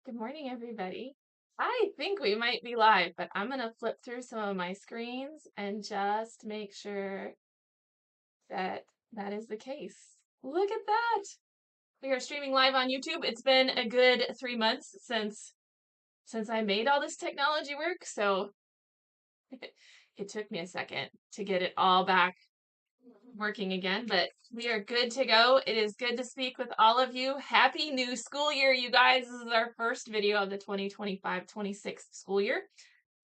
Good morning, everybody. I think we might be live, but I'm going to flip through some of my screens and just make sure that that is the case. Look at that. We are streaming live on YouTube. It's been a good 3 months since I made all this technology work, so it took me a second to get it all back working again, but we are good to go. It is good to speak with all of you. Happy new school year, you guys. This is our first video of the 2025-26 school year.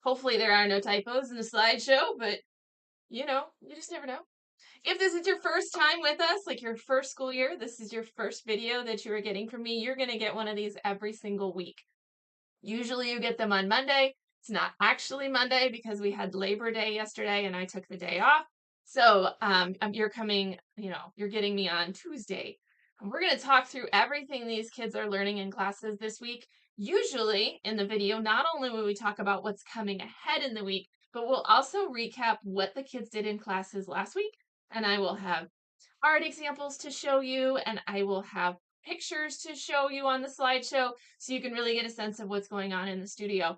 Hopefully there are no typos in the slideshow, but you just never know. If this is your first time with us, like your first school year, this is your first video that you are getting from me, you're going to get one of these every single week. Usually you get them on Monday. It's not actually Monday because we had Labor Day yesterday and I took the day off. So you're getting me on Tuesday. And we're going to talk through everything these kids are learning in classes this week. Usually in the video, not only will we talk about what's coming ahead in the week, but we'll also recap what the kids did in classes last week. And I will have art examples to show you, and I will have pictures to show you on the slideshow so you can really get a sense of what's going on in the studio.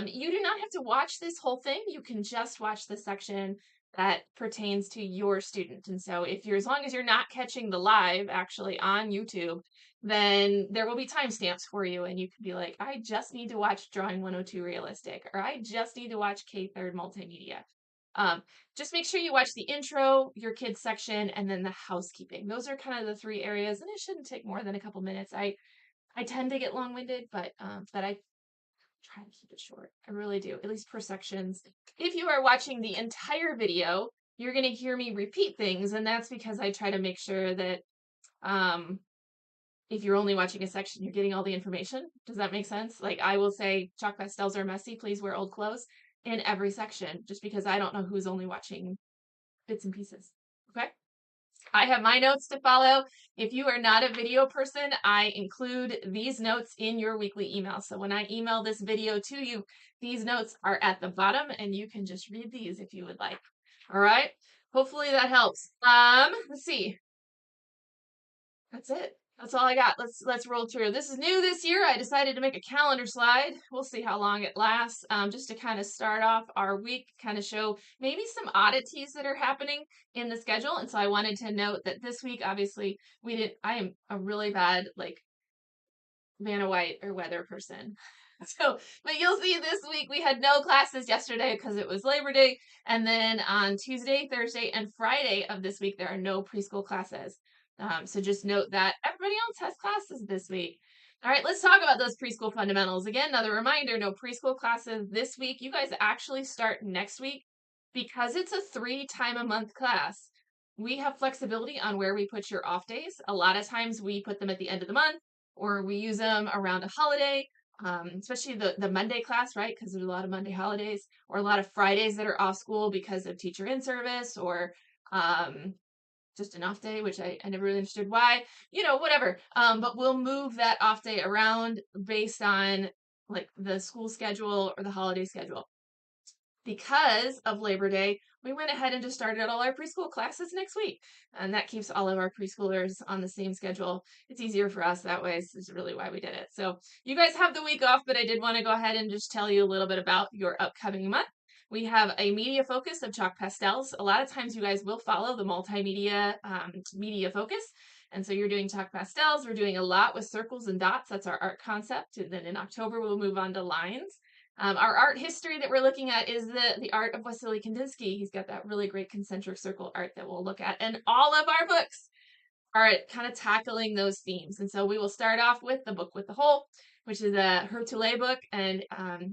You do not have to watch this whole thing. You can just watch the section that pertains to your student. And so as long as you're not catching the live actually on YouTube, then there will be timestamps for you and you can be like, I just need to watch Drawing 102 Realistic, or I just need to watch K-3 Multimedia. Just make sure you watch the intro, your kids section, and then the housekeeping. Those are kind of the three areas, and it shouldn't take more than a couple minutes. I tend to get long-winded, but I try to keep it short. I really do, at least per sections. If you are watching the entire video, you're going to hear me repeat things, and that's because I try to make sure that if you're only watching a section, you're getting all the information. Does that make sense? Like I will say, chalk pastels are messy, please wear old clothes in every section, just because I don't know who's only watching bits and pieces. Okay? I have my notes to follow. If you are not a video person, I include these notes in your weekly email. So when I email this video to you, these notes are at the bottom and you can just read these if you would like. All right? Hopefully that helps. Let's see. That's it. That's all I got. Let's roll through. This is new this year. I decided to make a calendar slide. We'll see how long it lasts. Just to kind of start off our week, kind of show maybe some oddities that are happening in the schedule. And so I wanted to note that this week, obviously, I am a really bad Vanna White or weather person. So, but you'll see this week we had no classes yesterday because it was Labor Day. And then on Tuesday, Thursday, and Friday of this week, there are no preschool classes. So just note that everybody else has classes this week. All right, let's talk about those preschool fundamentals. Again, another reminder, no preschool classes this week. You guys actually start next week because it's a 3-time-a-month class. We have flexibility on where we put your off days. A lot of times we put them at the end of the month or we use them around a holiday, especially the Monday class, right? Because there's a lot of Monday holidays or a lot of Fridays that are off school because of teacher in service or just an off day, which I never really understood why, whatever. But we'll move that off day around based on like the school schedule or the holiday schedule. Because of Labor Day, we went ahead and just started all our preschool classes next week. And that keeps all of our preschoolers on the same schedule. It's easier for us that way. This is really why we did it. So you guys have the week off, but I did want to go ahead and just tell you a little bit about your upcoming month. We have a media focus of chalk pastels. A lot of times you guys will follow the multimedia media focus. And so you're doing chalk pastels. We're doing a lot with circles and dots. That's our art concept. And then in October, we'll move on to lines. Our art history that we're looking at is the art of Wassily Kandinsky. He's got that really great concentric circle art that we'll look at. And all of our books are kind of tackling those themes. And so we will start off with the book with the hole, which is a Herb Toulet book. And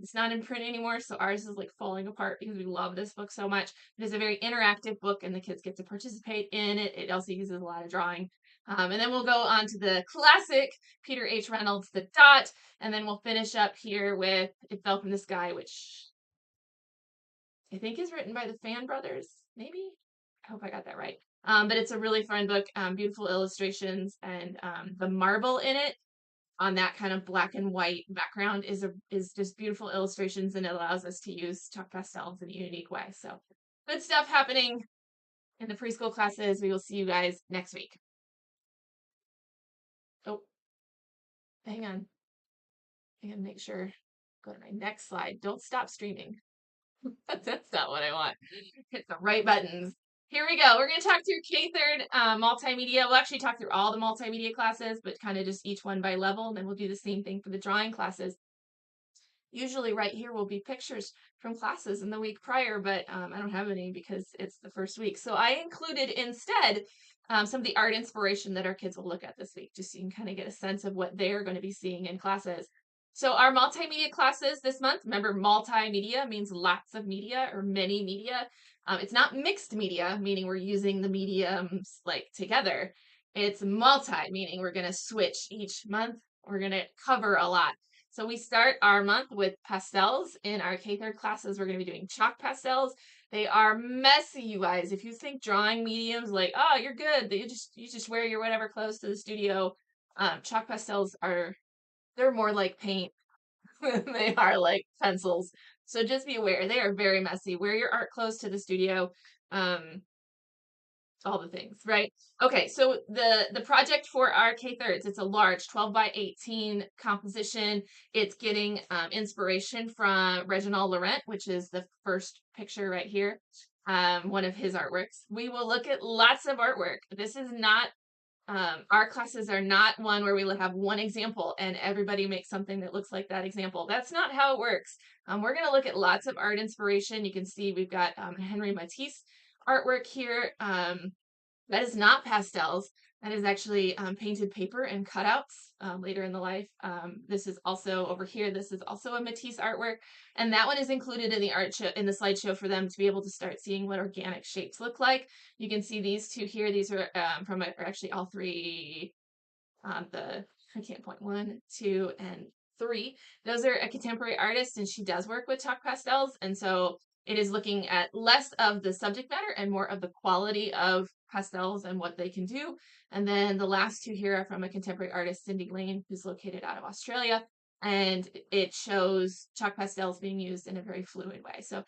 it's not in print anymore. So ours is like falling apart because we love this book so much. It is a very interactive book and the kids get to participate in it. It also uses a lot of drawing. And then we'll go on to the classic Peter H. Reynolds, The Dot, and then we'll finish up here with It Fell from the Sky, which I think is written by the Fan brothers, maybe? I hope I got that right. But it's a really fun book, beautiful illustrations, and the marble in it on that kind of black and white background is just beautiful illustrations, and it allows us to use chalk pastels in a unique way. So good stuff happening in the preschool classes. We will see you guys next week. Oh, hang on. and make sure, go to my next slide. Don't stop streaming. That's not what I want. Hit the right buttons. Here we go. We're going to talk through K-3 multimedia. We'll actually talk through all the multimedia classes, but kind of just each one by level. And then we'll do the same thing for the drawing classes. Usually right here will be pictures from classes in the week prior, but I don't have any because it's the first week. So I included instead some of the art inspiration that our kids will look at this week, just so you can kind of get a sense of what they're going to be seeing in classes. So our multimedia classes this month, remember multimedia means lots of media or many media. It's not mixed media, meaning we're using the mediums like together. It's multi, meaning we're going to switch each month. We're going to cover a lot. So we start our month with pastels. In our K-3 classes, we're going to be doing chalk pastels. They are messy, you guys. If you think drawing mediums like, oh, you're good, you just wear your whatever clothes to the studio. Chalk pastels they're more like paint than they are like pencils. So just be aware, they are very messy. Wear your art clothes to the studio. All the things, right? Okay, so the project for our K-3s, it's a large 12 by 18 composition. It's getting inspiration from Reginald Laurent, which is the first picture right here, one of his artworks. We will look at lots of artwork. This is not, our classes are not one where we have one example and everybody makes something that looks like that example. That's not how it works. We're going to look at lots of art inspiration. You can see we've got Henry Matisse artwork here. That is not pastels. That is actually painted paper and cutouts later in the life. This is also over here. This is also a Matisse artwork, and that one is included in the art show, in the slideshow for them to be able to start seeing what organic shapes look like. You can see these two here. These are are actually all three. I can't point 1, 2, and 3. Those are a contemporary artist, and she does work with chalk pastels, and so it is looking at less of the subject matter and more of the quality of pastels and what they can do. And then the last two here are from a contemporary artist, Cindy Lane, who's located out of Australia. And it shows chalk pastels being used in a very fluid way. So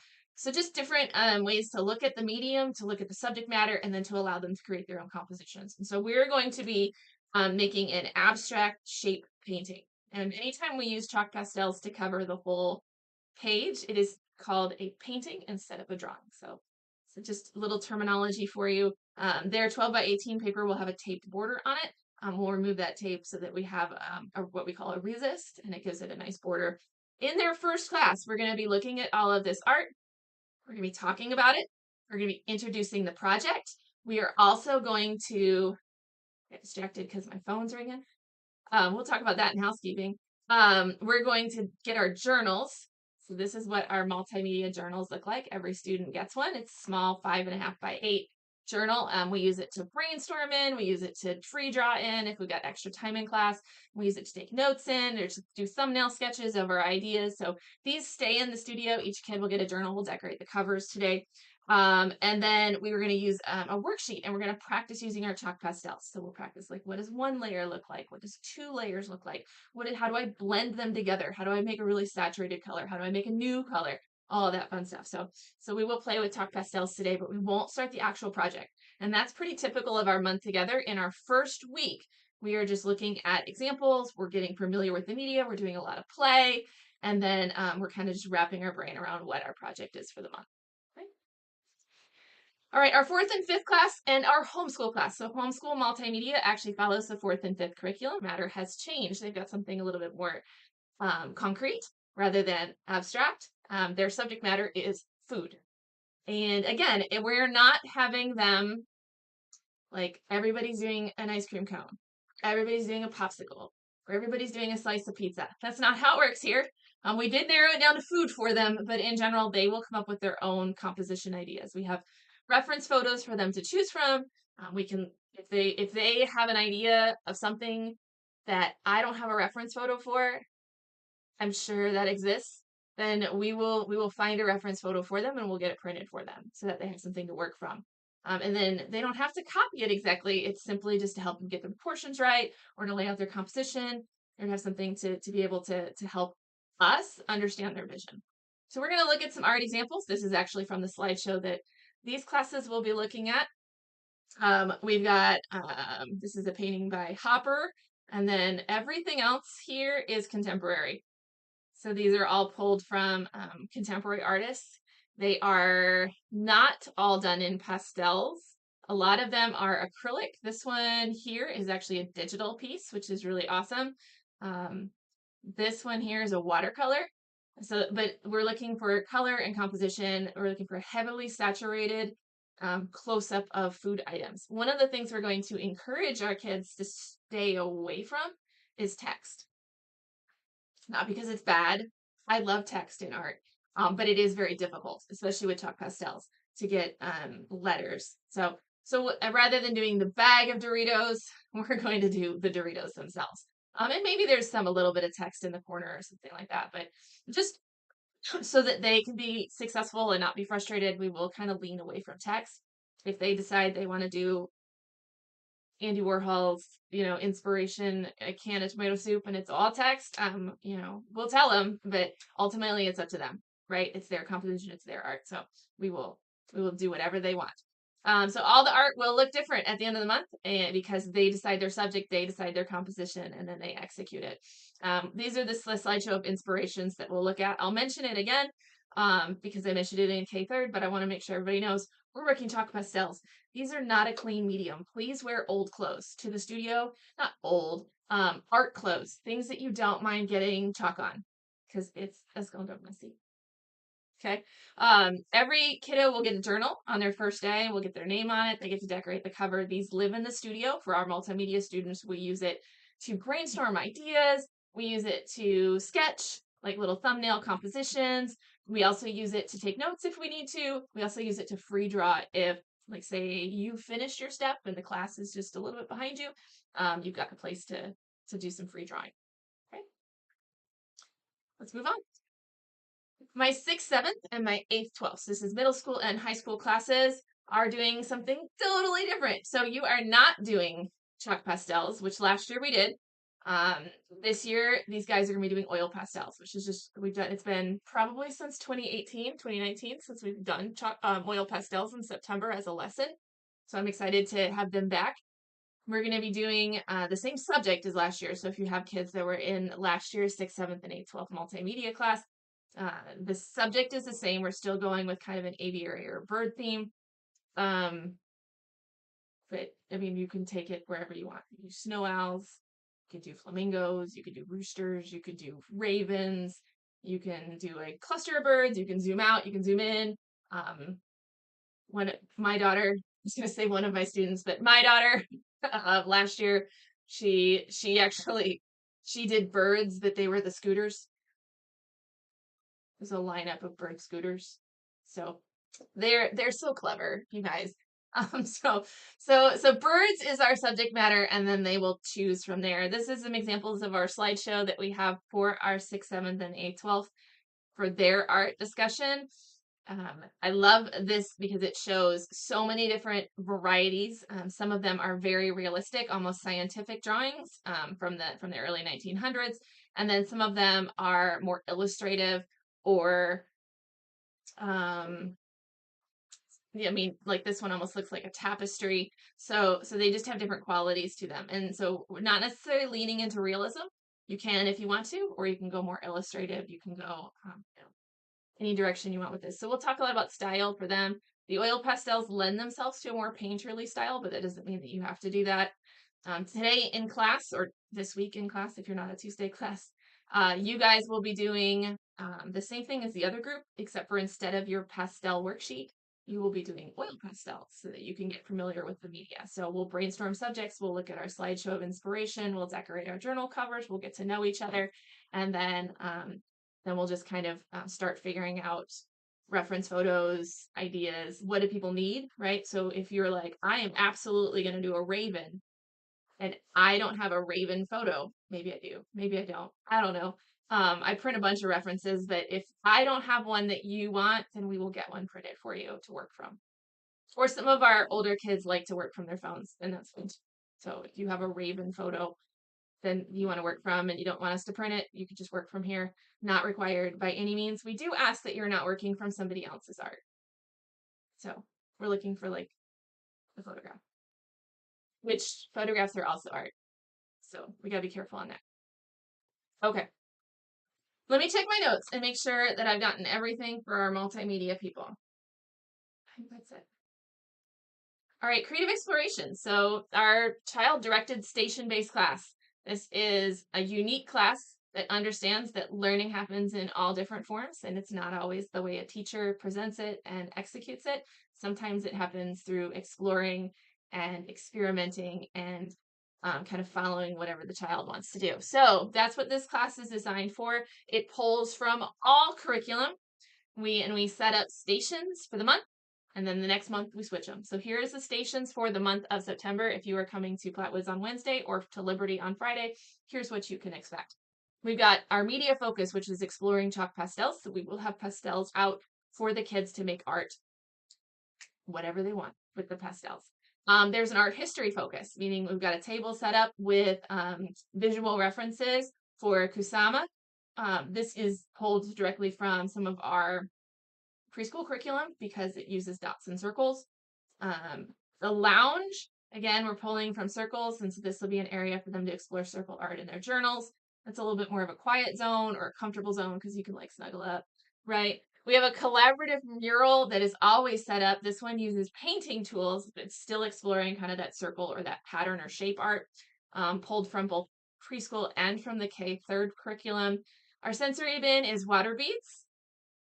just different ways to look at the medium, to look at the subject matter, and then to allow them to create their own compositions. And so we're going to be making an abstract shape painting. And anytime we use chalk pastels to cover the whole page, it is called a painting instead of a drawing. So just a little terminology for you. Their 12 by 18 paper will have a taped border on it. We'll remove that tape so that we have what we call a resist, and it gives it a nice border. In their first class, we're going to be looking at all of this art. We're going to be talking about it. We're going to be introducing the project. We are also going to get distracted because my phone's ringing. We'll talk about that in housekeeping. We're going to get our journals. So this is what our multimedia journals look like. Every student gets one. It's small, 5.5 by 8 journal. We use it to brainstorm in. We use it to free draw in if we've got extra time in class. We use it to take notes in or to do thumbnail sketches of our ideas. So these stay in the studio. Each kid will get a journal. We'll decorate the covers today. And then we were going to use a worksheet, and we're going to practice using our chalk pastels. So we'll practice like, what does one layer look like? What does 2 layers look like? How do I blend them together? How do I make a really saturated color? How do I make a new color? All of that fun stuff. So we will play with chalk pastels today, but we won't start the actual project. And that's pretty typical of our month together. In our first week, we are just looking at examples. We're getting familiar with the media. We're doing a lot of play. And then we're kind of just wrapping our brain around what our project is for the month. All right, our 4th and 5th class and our homeschool class. So homeschool multimedia actually follows the 4th and 5th curriculum. Matter has changed. They've got something a little bit more concrete rather than abstract. Their subject matter is food. And again, we're not having them like everybody's doing an ice cream cone, everybody's doing a popsicle, or everybody's doing a slice of pizza. That's not how it works here. We did narrow it down to food for them, but in general, they will come up with their own composition ideas. We have reference photos for them to choose from. We can, if they have an idea of something that I don't have a reference photo for, I'm sure that exists, then we will find a reference photo for them and we'll get it printed for them so that they have something to work from. And then they don't have to copy it exactly. It's simply just to help them get the proportions right or to lay out their composition or to have something to be able to help us understand their vision. So we're going to look at some art examples. This is actually from the slideshow that these classes will be looking at. We've got, this is a painting by Hopper, and then everything else here is contemporary. So these are all pulled from contemporary artists. They are not all done in pastels. A lot of them are acrylic. This one here is actually a digital piece, which is really awesome. This one here is a watercolor. So, but we're looking for color and composition. We're looking for heavily saturated close-up of food items. One of the things we're going to encourage our kids to stay away from is text. Not because it's bad. I love text in art, but it is very difficult, especially with chalk pastels, to get letters. So rather than doing the bag of Doritos, we're going to do the Doritos themselves. And maybe there's a little bit of text in the corner or something like that, but just so that they can be successful and not be frustrated, we will kind of lean away from text. If they decide they want to do Andy Warhol's, inspiration, a can of tomato soup, and it's all text, we'll tell them, but ultimately it's up to them, right? It's their composition, it's their art. So we will do whatever they want. So all the art will look different at the end of the month, and because they decide their subject, they decide their composition, and then they execute it. These are the slideshow of inspirations that we'll look at. I'll mention it again because I mentioned it in K3rd, but I want to make sure everybody knows we're working chalk pastels. These are not a clean medium. Please wear old clothes to the studio. Not old, art clothes, things that you don't mind getting chalk on, because it's going to be messy. Okay. Every kiddo will get a journal on their first day. We'll get their name on it. They get to decorate the cover. These live in the studio. For our multimedia students, we use it to brainstorm ideas. We use it to sketch, like little thumbnail compositions. We also use it to take notes if we need to. We also use it to free draw if, like, say you finished your step and the class is just a little bit behind you. You've got a place to do some free drawing. Okay. Let's move on. My 6th, 7th, and my 8th, 12th. So this is middle school and high school classes are doing something totally different. So you are not doing chalk pastels, which last year we did. This year, these guys are going to be doing oil pastels, which is just, it's been probably since 2019, since we've done oil pastels in September as a lesson. So I'm excited to have them back. We're going to be doing the same subject as last year. So if you have kids that were in last year's 6th, 7th, and 8th, 12th multimedia class, the subject is the same. We're still going with kind of an aviary or bird theme. But I mean, you can take it wherever you want. You can do snow owls, you could do flamingos, you could do roosters, you could do ravens, you can do a cluster of birds, you can zoom out, you can zoom in. My daughter, I was going to say one of my students, but my daughter last year, she did birds that they were the scooters. There's a lineup of bird scooters. So they're so clever, you guys. So birds is our subject matter, and then they will choose from there. This is some examples of our slideshow that we have for our 6th, 7th, and 8th, 12th for their art discussion. I love this because it shows so many different varieties. Some of them are very realistic, almost scientific drawings from the early 1900s, and then some of them are more illustrative or I mean, like this one almost looks like a tapestry. So they just have different qualities to them. And so we're not necessarily leaning into realism. You can if you want to, or you can go more illustrative. You can go any direction you want with this. So we'll talk a lot about style for them. The oil pastels lend themselves to a more painterly style, but that doesn't mean that you have to do that. Today in class, or this week in class, if you're not a Tuesday class, you guys will be doing the same thing as the other group, except for instead of your pastel worksheet, you will be doing oil pastels so that you can get familiar with the media. So we'll brainstorm subjects, we'll look at our slideshow of inspiration, we'll decorate our journal covers, we'll get to know each other, and then we'll just kind of start figuring out reference photos, ideas, what do people need, right? So if you're like, I am absolutely going to do a raven, and I don't have a raven photo, maybe I do, maybe I don't, I don't know. I print a bunch of references, but if I don't have one that you want, then we will get one printed for you to work from. Or some of our older kids like to work from their phones, and that's fine. So if you have a raven photo then you want to work from and you don't want us to print it, you could just work from here. Not required by any means. We do ask that you're not working from somebody else's art. So we're looking for like a photograph, which photographs are also art. So we gotta be careful on that. Okay. Let me check my notes and make sure that I've gotten everything for our multimedia people. I think that's it. All right, creative exploration. So our child-directed station-based class. This is a unique class that understands that learning happens in all different forms, and it's not always the way a teacher presents it and executes it. Sometimes it happens through exploring and experimenting and kind of following whatever the child wants to do. So that's what this class is designed for. It pulls from all curriculum. We set up stations for the month, and then the next month we switch them. So here's the stations for the month of September. If you are coming to Flatwoods on Wednesday or to Liberty on Friday, here's what you can expect. We've got our media focus, which is exploring chalk pastels. So we will have pastels out for the kids to make art, whatever they want with the pastels. There's an art history focus, meaning we've got a table set up with visual references for Kusama. This is pulled directly from some of our preschool curriculum because it uses dots and circles. The lounge, again, we're pulling from circles, and so this will be an area for them to explore circle art in their journals. That's a little bit more of a quiet zone or a comfortable zone because you can like snuggle up, right? We have a collaborative mural that is always set up. This one uses painting tools, but it's still exploring kind of that circle or that pattern or shape art, pulled from both preschool and from the K-3 curriculum. Our sensory bin is water beads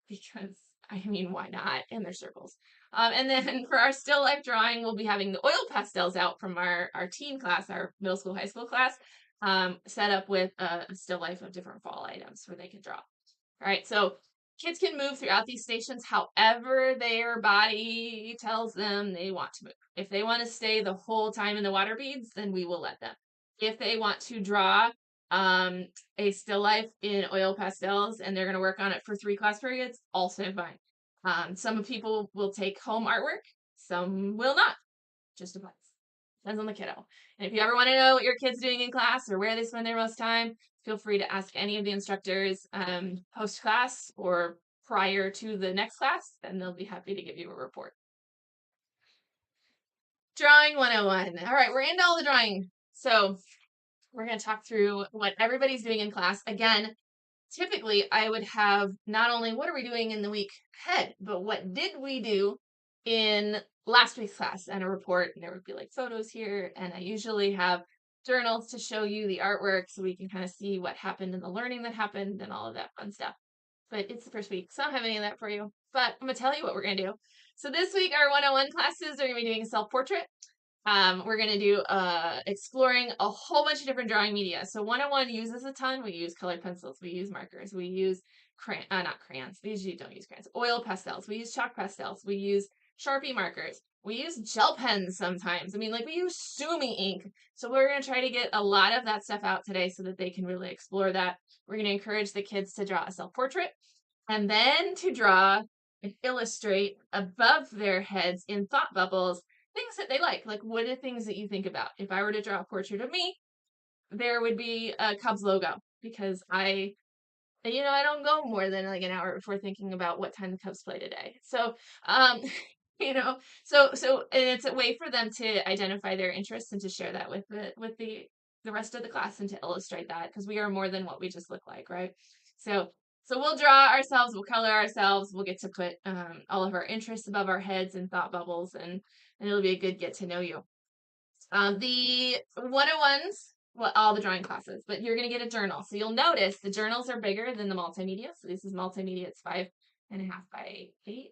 because, I mean, why not? And they're circles. And then for our still life drawing, we'll be having the oil pastels out from our teen class, our middle school, high school class, set up with a still life of different fall items where they can draw. All right, so kids can move throughout these stations however their body tells them they want to move. If they want to stay the whole time in the water beads, then we will let them. If they want to draw a still life in oil pastels and they're going to work on it for 3 class periods, also fine. Some people will take home artwork, some will not. Just depends. Depends on the kiddo. And if you ever want to know what your kid's doing in class or where they spend their most time, feel free to ask any of the instructors post-class or prior to the next class, and they'll be happy to give you a report. Drawing 101. All right, we're into all the drawing. So we're going to talk through what everybody's doing in class. Again, typically I would have not only what are we doing in the week ahead, but what did we do in last week's class and a report, and there would be like photos here, and I usually have journals to show you the artwork so we can kind of see what happened and the learning that happened and all of that fun stuff. But it's the first week, so I don't have any of that for you. But I'm going to tell you what we're going to do. So this week, our 101 classes are going to be doing a self-portrait. We're going to do exploring a whole bunch of different drawing media. So 101 uses a ton. We use colored pencils. We use markers. We use not crayons. We usually don't use crayons. Oil pastels. We use chalk pastels. We use Sharpie markers. We use gel pens sometimes. I mean, like we use Sumi ink. So we're going to try to get a lot of that stuff out today so that they can really explore that. We're going to encourage the kids to draw a self-portrait and then to draw and illustrate above their heads in thought bubbles things that they like. Like, what are things that you think about? If I were to draw a portrait of me, there would be a Cubs logo because I don't go more than like an hour before thinking about what time the Cubs play today. So, so and it's a way for them to identify their interests and to share that with the rest of the class and to illustrate that because we are more than what we just look like, right? So we'll draw ourselves, we'll color ourselves, we'll get to put all of our interests above our heads in thought bubbles, and it'll be a good get to know you. The 101s, well, all the drawing classes, but you're going to get a journal. So you'll notice the journals are bigger than the multimedia. So this is multimedia. It's 5.5 by 8.5,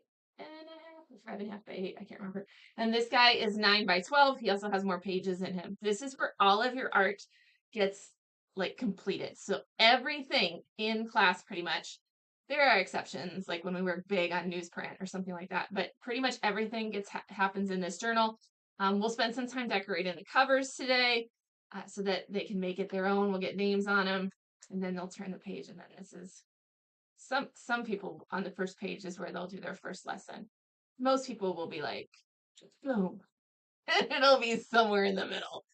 or 5.5 by 8. I can't remember. And this guy is 9 by 12. He also has more pages in him. This is where all of your art gets like completed. So everything in class pretty much. There are exceptions, like when we work big on newsprint or something like that, but pretty much everything happens in this journal. We'll spend some time decorating the covers today so that they can make it their own. We'll get names on them, and then they'll turn the page, and then this is some people on the first page is where they'll do their first lesson. Most people will be like, boom, and it'll be somewhere in the middle,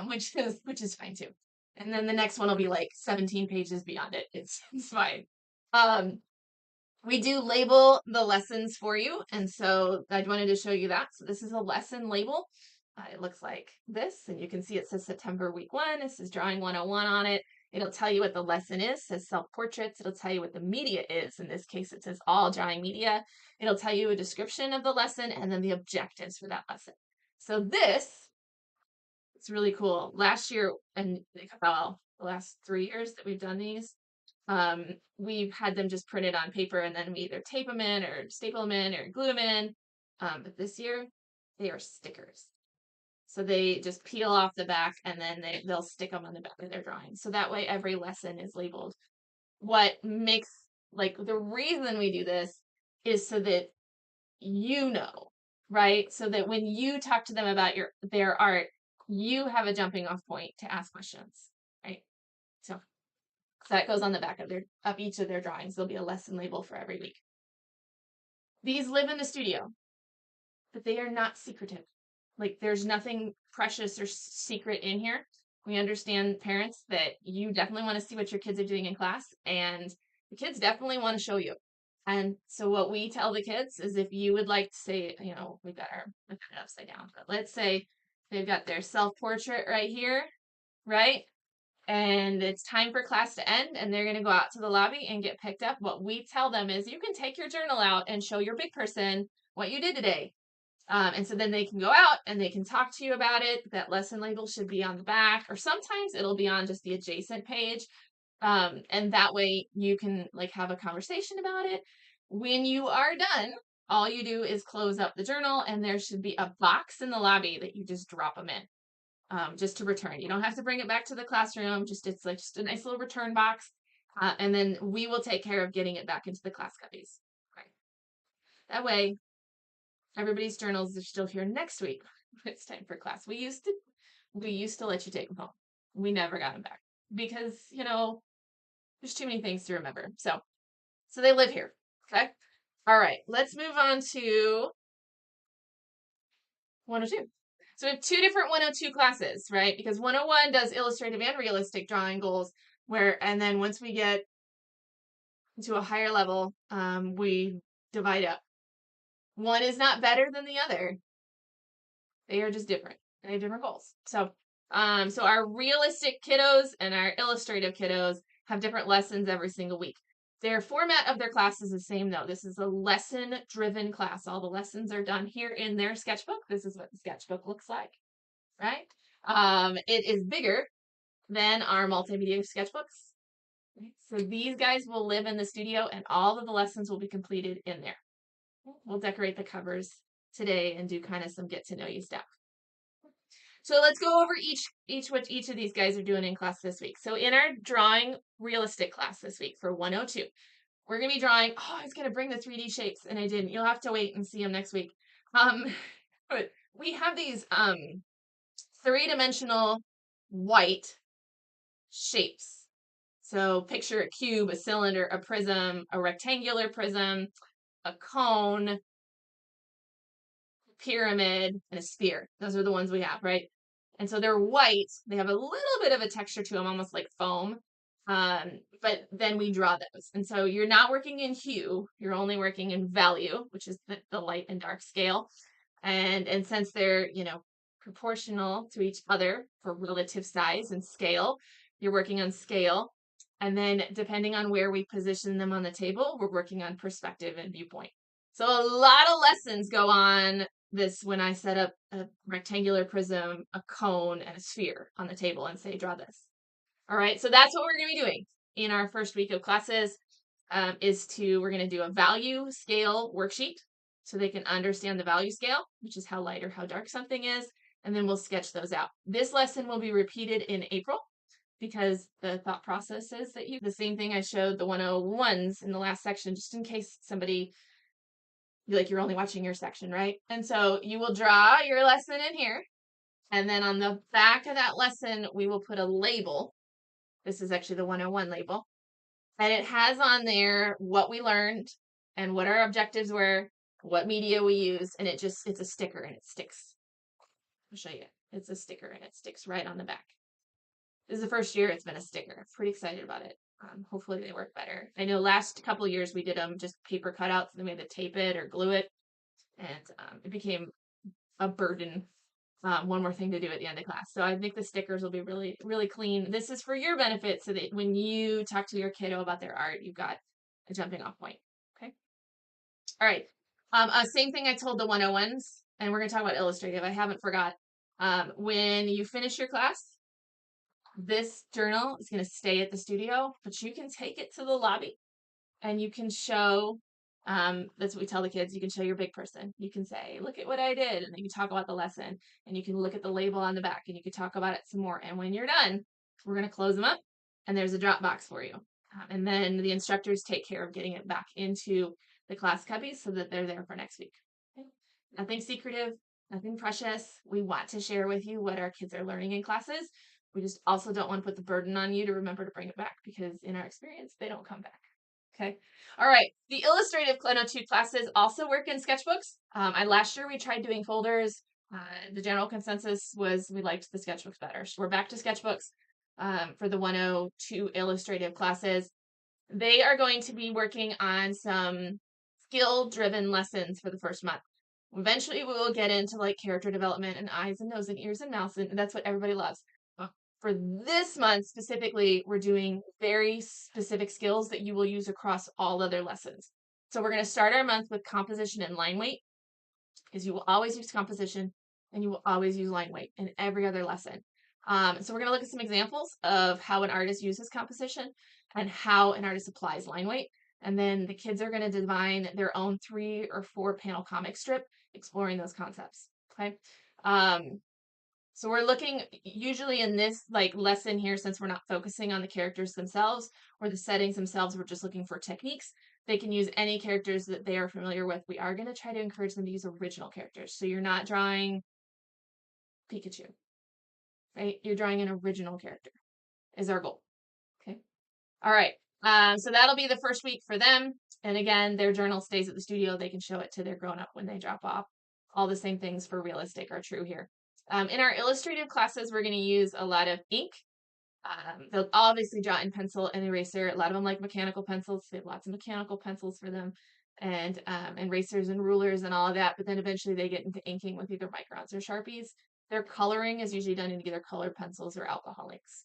which is fine too. And then the next one will be like 17 pages beyond it. It's fine. We do label the lessons for you, and so I wanted to show you that. So this is a lesson label. It looks like this, and you can see it says September week 1. This is drawing 101 on it. It'll tell you what the lesson is. It says self-portraits. It'll tell you what the media is. In this case, it says all drawing media. It'll tell you a description of the lesson and then the objectives for that lesson. So this, it's really cool. Last year, and well, the last 3 years that we've done these, we've had them just printed on paper and then we either tape them in or staple them in or glue them in. But this year, they are stickers. So they just peel off the back and then they'll stick them on the back of their drawing. So that way every lesson is labeled. What makes, like, the reason we do this is so that you know, right? So that when you talk to them about their art, you have a jumping off point to ask questions, right? So that goes on the back of each of their drawings. There'll be a lesson label for every week. These live in the studio, but they are not secretive. Like, there's nothing precious or secret in here. We understand, parents, that you definitely want to see what your kids are doing in class, and the kids definitely want to show you. And so what we tell the kids is, if you would like to say, we've got it upside down, but let's say they've got their self-portrait right here, right? And it's time for class to end and they're going to go out to the lobby and get picked up. What we tell them is, you can take your journal out and show your big person what you did today. And so then they can go out and they can talk to you about it. That lesson label should be on the back, or sometimes it'll be on just the adjacent page. And that way you can have a conversation about it. When you are done, all you do is close up the journal and there should be a box in the lobby that you just drop them in, just to return. You don't have to bring it back to the classroom. It's just a nice little return box. And then we will take care of getting it back into the class cubbies. Okay. That way, everybody's journals are still here next week. It's time for class. We used to let you take them home. We never got them back because, there's too many things to remember. So they live here. Okay. All right. Let's move on to 102. So we have 2 different 102 classes, right? Because 101 does illustrative and realistic drawing goals, and then once we get to a higher level, we divide up. One is not better than the other. They are just different. They have different goals. So our realistic kiddos and our illustrative kiddos have different lessons every single week. Their format of their class is the same, though. This is a lesson-driven class. All the lessons are done here in their sketchbook. This is what the sketchbook looks like, right? It is bigger than our multimedia sketchbooks. Right? So these guys will live in the studio, and all of the lessons will be completed in there. We'll decorate the covers today and do kind of some get-to-know-you stuff. So let's go over what each of these guys are doing in class this week. So in our drawing realistic class this week for 102, we're going to be drawing, I was going to bring the 3D shapes and I didn't. You'll have to wait and see them next week. But we have these 3-dimensional white shapes. So picture a cube, a cylinder, a prism, a rectangular prism, a cone, pyramid, and a sphere. Those are the ones we have, right? And so they're white. They have a little bit of a texture to them, almost like foam. But then we draw those. And so you're not working in hue. You're only working in value, which is the light and dark scale. And since they're, proportional to each other for relative size and scale, you're working on scale. And then depending on where we position them on the table, we're working on perspective and viewpoint. So a lot of lessons go on this when I set up a rectangular prism, a cone, and a sphere on the table and say, draw this. All right, so that's what we're going to be doing in our first week of classes, we're going to do a value scale worksheet so they can understand the value scale, which is how light or how dark something is, and then we'll sketch those out. This lesson will be repeated in April because the thought process is that the same thing I showed the 101s in the last section, just in case somebody, you're only watching your section, right? And so you will draw your lesson in here, and then on the back of that lesson, we will put a label. This is actually the 101 label. And it has on there what we learned and what our objectives were, what media we used, and it's a sticker and it sticks. I'll show you. It's a sticker and it sticks right on the back. This is the first year it's been a sticker. I'm pretty excited about it. Hopefully they work better. I know last couple of years we did them just paper cutouts and then we had to tape it or glue it. And it became a burden one more thing to do at the end of class. So I think the stickers will be really, really clean. This is for your benefit so that when you talk to your kiddo about their art, you've got a jumping off point. Okay. All right. Same thing I told the 101s, and we're going to talk about illustrative. I haven't forgot. When you finish your class, this journal is going to stay at the studio, but you can take it to the lobby and you can show, that's what we tell the kids, you can show your big person. You can say, look at what I did. And then you talk about the lesson and you can look at the label on the back and you can talk about it some more. And when you're done, we're going to close them up and there's a drop box for you. And then the instructors take care of getting it back into the class cubbies so that they're there for next week. Okay? Nothing secretive, nothing precious. We want to share with you what our kids are learning in classes. We just also don't want to put the burden on you to remember to bring it back because in our experience, they don't come back. Okay. All right. The illustrative 102 classes also work in sketchbooks. Last year we tried doing folders. The general consensus was we liked the sketchbooks better. So we're back to sketchbooks for the 102 illustrative classes. They are going to be working on some skill-driven lessons for the first month. Eventually we will get into like character development and eyes and nose and ears and mouth, and that's what everybody loves. For this month specifically, we're doing very specific skills that you will use across all other lessons. So we're going to start our month with composition and line weight, because you will always use composition and you will always use line weight in every other lesson. So we're going to look at some examples of how an artist uses composition and how an artist applies line weight. And then the kids are going to design their own 3 or 4 panel comic strip exploring those concepts. Okay. So we're looking usually in this like lesson here, since we're not focusing on the characters themselves or the settings themselves, we're just looking for techniques. They can use any characters that they are familiar with. We are going to try to encourage them to use original characters. So you're not drawing Pikachu, right? You're drawing an original character is our goal. Okay. All right. So that'll be the first week for them. And again, their journal stays at the studio. They can show it to their grown-up when they drop off. All the same things for realistic are true here. In our illustrative classes, we're going to use a lot of ink. They'll obviously draw in pencil and eraser. A lot of them like mechanical pencils. So we have lots of mechanical pencils for them, and erasers and rulers and all of that. But then eventually they get into inking with either microns or Sharpies. Their coloring is usually done in either colored pencils or alcohol inks.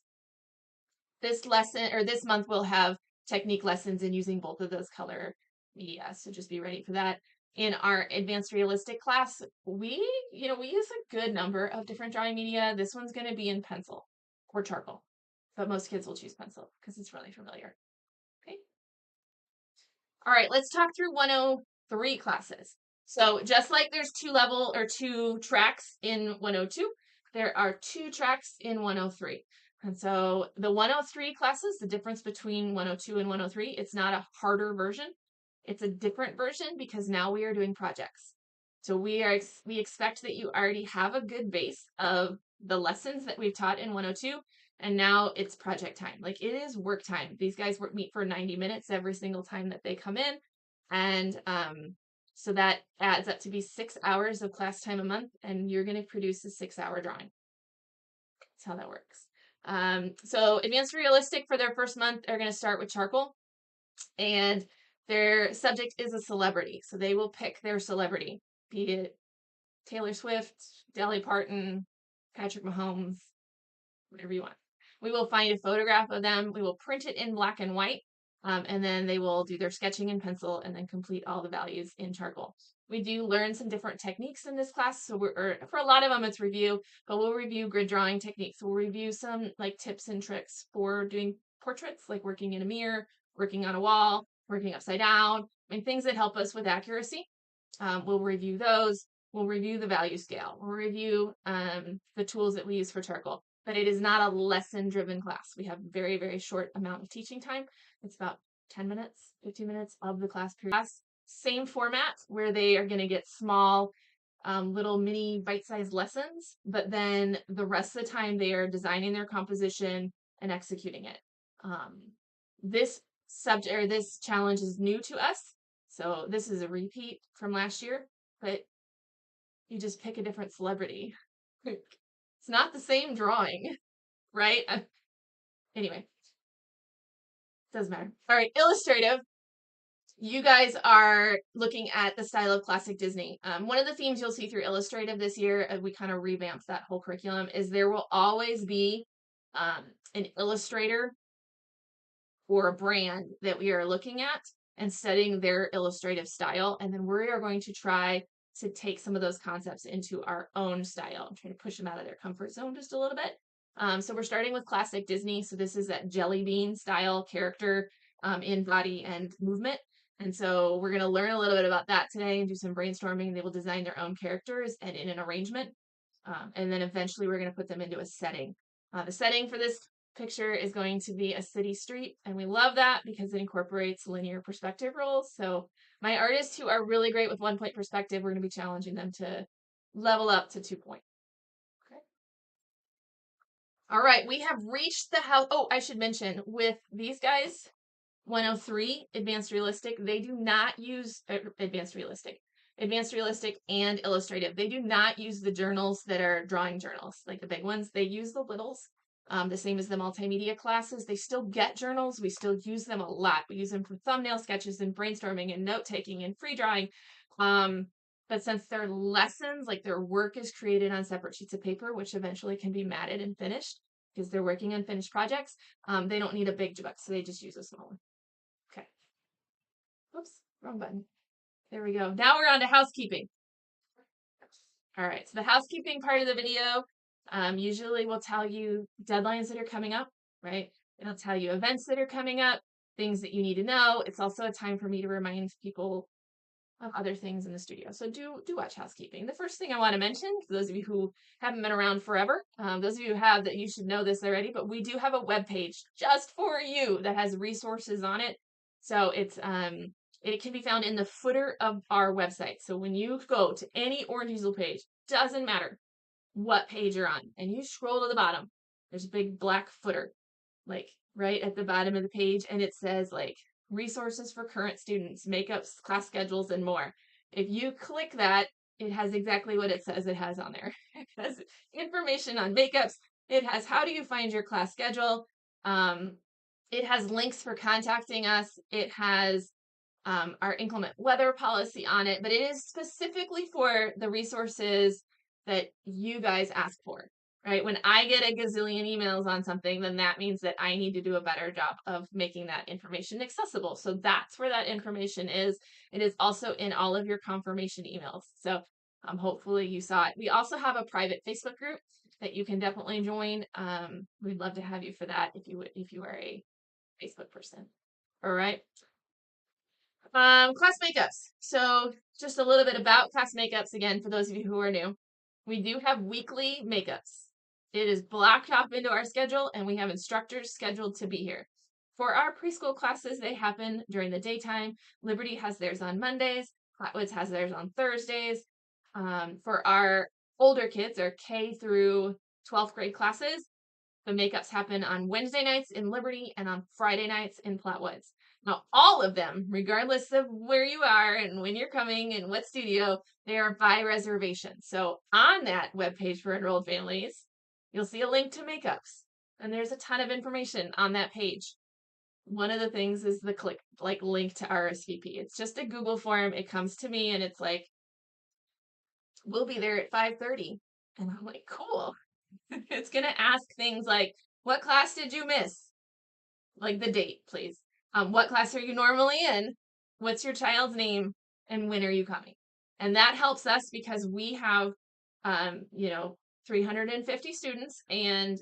This lesson, or this month, we'll have technique lessons in using both of those color media. So just be ready for that. In our advanced realistic class, we use a good number of different drawing media. This one's going to be in pencil or charcoal, but most kids will choose pencil because it's really familiar. Okay. All right, let's talk through 103 classes. So just like there's 2 tracks in 102, there are 2 tracks in 103. And so the 103 classes, the difference between 102 and 103, it's not a harder version. It's a different version because now we are doing projects. So we expect that you already have a good base of the lessons that we've taught in 102, and now it's project time. Like it is work time. These guys meet for 90 minutes every single time that they come in, and so that adds up to be 6 hours of class time a month, and you're going to produce a 6-hour drawing. That's how that works. So advanced realistic for their first month are going to start with charcoal, and their subject is a celebrity. So they will pick their celebrity, be it Taylor Swift, Dolly Parton, Patrick Mahomes, whatever you want. We will find a photograph of them. We will print it in black and white, and then they will do their sketching in pencil and then complete all the values in charcoal. We do learn some different techniques in this class. So for a lot of them, it's review, but we'll review grid drawing techniques. We'll review some like tips and tricks for doing portraits, like working in a mirror, working on a wall, working upside down, things that help us with accuracy. We'll review those. We'll review the value scale. We'll review the tools that we use for charcoal. But it is not a lesson-driven class. We have very, very short amount of teaching time. It's about 10 minutes, 15 minutes of the class period. Same format where they are going to get small, little mini bite-sized lessons, but then the rest of the time they are designing their composition and executing it. This subject or this challenge is new to us, so this is a repeat from last year, but you just pick a different celebrity. It's not the same drawing, right? Anyway, doesn't matter. All right, illustrative. you guys are looking at the style of classic Disney. One of the themes you'll see through Illustrative this year, we kind of revamped that whole curriculum, is there will always be an illustrator or a brand that we are looking at and studying their illustrative style. And then we are going to try to take some of those concepts into our own style. I'm trying to push them out of their comfort zone just a little bit. So we're starting with classic Disney. So this is that jelly bean style character in body and movement. And so we're going to learn a little bit about that today and do some brainstorming. They will design their own characters and in an arrangement. And then eventually we're going to put them into a setting. The setting for this picture is going to be a city street, and we love that because it incorporates linear perspective rules. So my artists who are really great with 1 point perspective, we're going to be challenging them to level up to 2 point. Okay. All right, we have reached the house. Oh, I should mention with these guys, 103 advanced realistic, they do not use advanced realistic and illustrative. They do not use the journals that are drawing journals, like the big ones. They use the littles. The same as the multimedia classes. They still get journals. We still use them a lot. We use them for thumbnail sketches and brainstorming and note-taking and free drawing. But since they're lessons, like their work is created on separate sheets of paper, which eventually can be matted and finished because they're working on finished projects, they don't need a big book, so they just use a small one. Okay. Oops, wrong button. There we go. Now we're on to housekeeping. All right, so the housekeeping part of the video usually will tell you deadlines that are coming up, right? It'll tell you events that are coming up, things that you need to know. It's also a time for me to remind people of other things in the studio. So do watch housekeeping. The first thing I want to mention, for those of you who haven't been around forever, those of you who have, that you should know this already, but we do have a web page just for you that has resources on it. So it can be found in the footer of our website. So when you go to any Orange Easel page, doesn't matter what page you're on, and you scroll to the bottom, there's a big black footer, like right at the bottom of the page, and it says like resources for current students, makeups, class schedules, and more. If you click that, it has exactly what it says it has on there. It has information on makeups. It has how do you find your class schedule. It has links for contacting us. It has our inclement weather policy on it, but it is specifically for the resources that you guys ask for, right? When I get a gazillion emails on something, then that means that I need to do a better job of making that information accessible. So that's where that information is. It is also in all of your confirmation emails. So hopefully you saw it. We also have a private Facebook group that you can definitely join. We'd love to have you for that if you are a Facebook person. All right. Class makeups. So just a little bit about class makeups again for those of you who are new. We do have weekly makeups. It is blocked off into our schedule, and we have instructors scheduled to be here. For our preschool classes, they happen during the daytime. Liberty has theirs on Mondays. Flatwoods has theirs on Thursdays. For our older kids, or K through 12th grade classes, the makeups happen on Wednesday nights in Liberty and on Friday nights in Flatwoods. Now, all of them, regardless of where you are and when you're coming and what studio, they are by reservation. So on that webpage for enrolled families, you'll see a link to makeups. And there's a ton of information on that page. One of the things is the link to RSVP. It's just a Google form. It comes to me and it's like, we'll be there at 5:30. And I'm like, cool. It's going to ask things like, what class did you miss? Like the date, please. What class are you normally in? What's your child's name? And when are you coming? And that helps us because we have, 350 students, and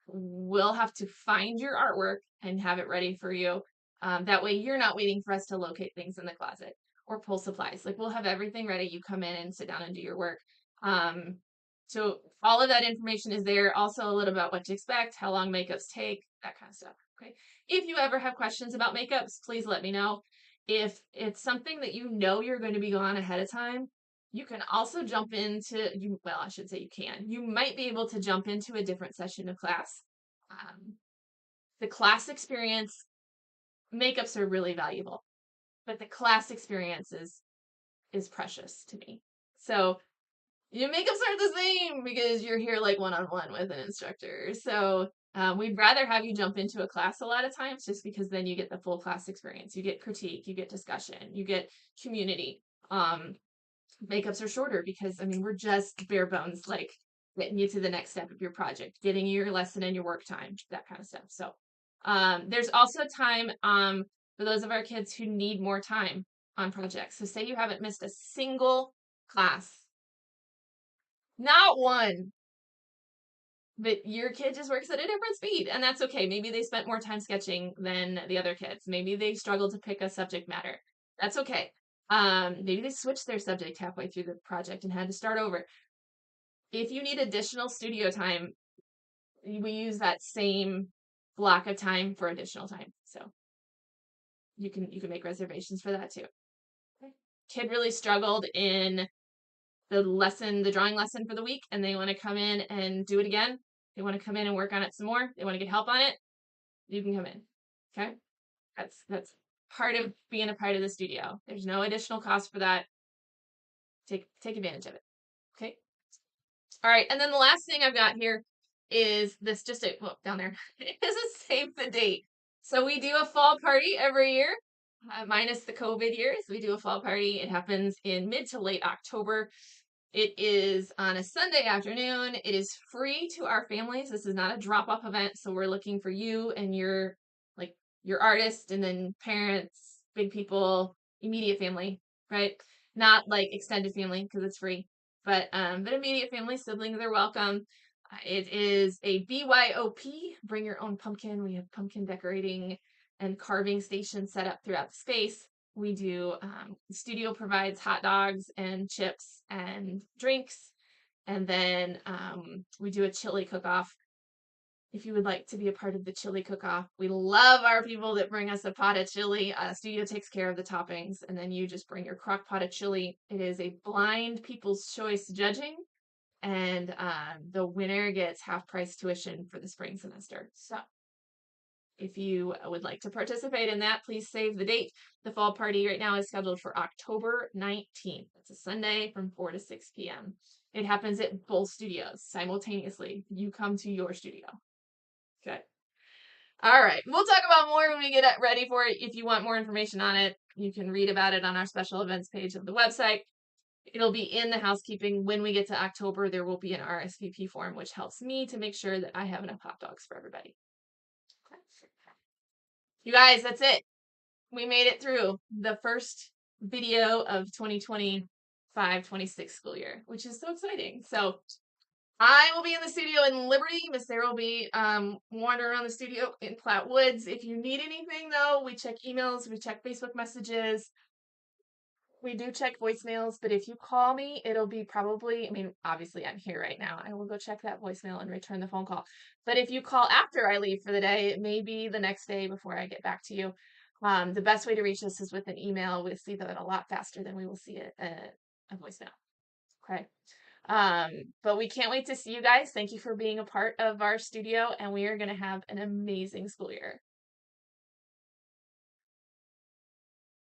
we'll have to find your artwork and have it ready for you. That way you're not waiting for us to locate things in the closet or pull supplies. Like we'll have everything ready. You come in and sit down and do your work. So all of that information is there. Also a little about what to expect, how long makeups take, that kind of stuff. Okay. If you ever have questions about makeups, please let me know. If it's something that you know you're going to be gone ahead of time, you can also jump into, well, I should say you can. You might be able to jump into a different session of class. The class experience, makeups are really valuable, but the class experience is precious to me. So your makeups aren't the same because you're here like one-on-one with an instructor. So We'd rather have you jump into a class a lot of times just because then you get the full class experience. You get critique, you get discussion, you get community. Makeups are shorter because, I mean, we're just bare bones, like getting you to the next step of your project, getting your lesson and your work time, that kind of stuff. So there's also time for those of our kids who need more time on projects. So say you haven't missed a single class, not one, but your kid just works at a different speed, and that's okay. Maybe they spent more time sketching than the other kids. Maybe they struggled to pick a subject matter. That's okay. Maybe they switched their subject halfway through the project and had to start over. If you need additional studio time, we use that same block of time for additional time. So you can make reservations for that too. Okay. Kid really struggled in the drawing lesson for the week, and they want to come in and do it again. They want to come in and work on it some more. They want to get help on it. You can come in. Okay. That's part of being a part of the studio. There's no additional cost for that. Take advantage of it. Okay. All right. And then the last thing I've got here is this down there is a save the date. So we do a fall party every year, minus the COVID years. We do a fall party. It happens in mid to late October. It is on a Sunday afternoon. It is free to our families. This is not a drop-off event. So we're looking for you and your artist, and then parents, big people, immediate family, right? Not like extended family because it's free, but immediate family, siblings are welcome. It is a BYOP, bring your own pumpkin. We have pumpkin decorating and carving stations set up throughout the space. We do, the studio provides hot dogs and chips and drinks. And then we do a chili cook-off. If you would like to be a part of the chili cook-off, we love our people that bring us a pot of chili. Studio takes care of the toppings, and then you just bring your crock pot of chili. It is a blind People's Choice judging, and the winner gets half-price tuition for the spring semester. So if you would like to participate in that, please save the date. The fall party right now is scheduled for October 19th. It's a Sunday from 4 to 6 p.m. It happens at both studios simultaneously. You come to your studio. Okay. All right. We'll talk about more when we get ready for it. If you want more information on it, you can read about it on our special events page of the website. It'll be in the housekeeping. When we get to October, there will be an RSVP form, which helps me to make sure that I have enough hot dogs for everybody. Okay. You guys, that's it. We made it through the first video of 2025-26 school year, which is so exciting. So I will be in the studio in Liberty. Miss Sarah will be wandering around the studio in Platte Woods. If you need anything, though, we check emails, we check Facebook messages. We do check voicemails, but if you call me, it'll be probably, I mean, obviously I'm here right now. I will go check that voicemail and return the phone call. But if you call after I leave for the day, it may be the next day before I get back to you. The best way to reach us is with an email. We'll see that a lot faster than we will see a voicemail. Okay. But we can't wait to see you guys. Thank you for being a part of our studio, and we are going to have an amazing school year.